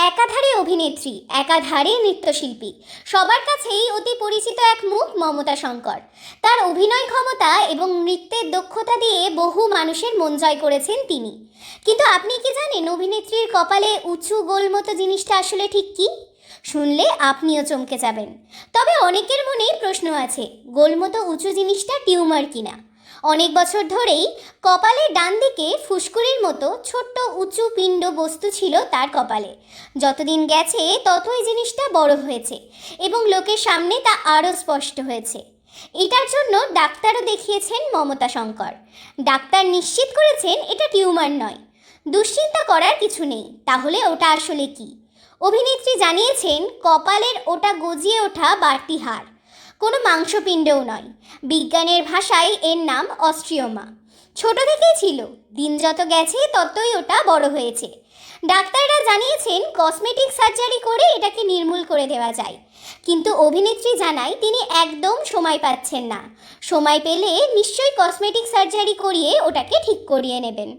একাধারে অভিনেত্রী, একাধারে নৃত্যশিল্পী, সবার কাছেই অতি পরিচিত এক মুখ মমতা শঙ্কর। তার অভিনয় ক্ষমতা এবং নৃত্যের দক্ষতা দিয়ে বহু মানুষের মন জয় করেছেন তিনি। কিন্তু আপনি কি জানেন অভিনেত্রীর কপালে উঁচু গোল মতো জিনিসটা আসলে ঠিক কী? শুনলে আপনিও চমকে যাবেন। তবে অনেকের মনেই প্রশ্ন আছে, গোলমতো উঁচু জিনিসটা টিউমার কিনা। অনেক বছর ধরেই কপালের ডান দিকে ফুসকুড়ির মতো ছোট্ট উঁচু পিণ্ড বস্তু ছিল তার কপালে। যতদিন গেছে ততই জিনিসটা বড় হয়েছে এবং লোকের সামনে তা আরও স্পষ্ট হয়েছে। এটার জন্য ডাক্তারও দেখিয়েছেন মমতা শঙ্কর। ডাক্তার নিশ্চিত করেছেন এটা টিউমার নয়। দুশ্চিন্তা করার কিছু নেই। তাহলে ওটা আসলে কি? অভিনেত্রী জানিয়েছেন কপালের ওটা গজিয়ে ওঠা বাড়তি হাড়, কোনো মাংসপিণ্ডও নয়। বিজ্ঞানের ভাষায় এর নাম অস্ট্রিওমা। ছোট থেকেই ছিল, দিন যত গেছে ততই ওটা বড় হয়েছে। ডাক্তাররা জানিয়েছেন কসমেটিক সার্জারি করে এটাকে নির্মূল করে দেওয়া যায়। কিন্তু অভিনেত্রী জানায় তিনি একদম সময় পাচ্ছেন না। সময় পেলে নিশ্চয়ই কসমেটিক সার্জারি করিয়ে ওটাকে ঠিক করিয়ে নেবেন।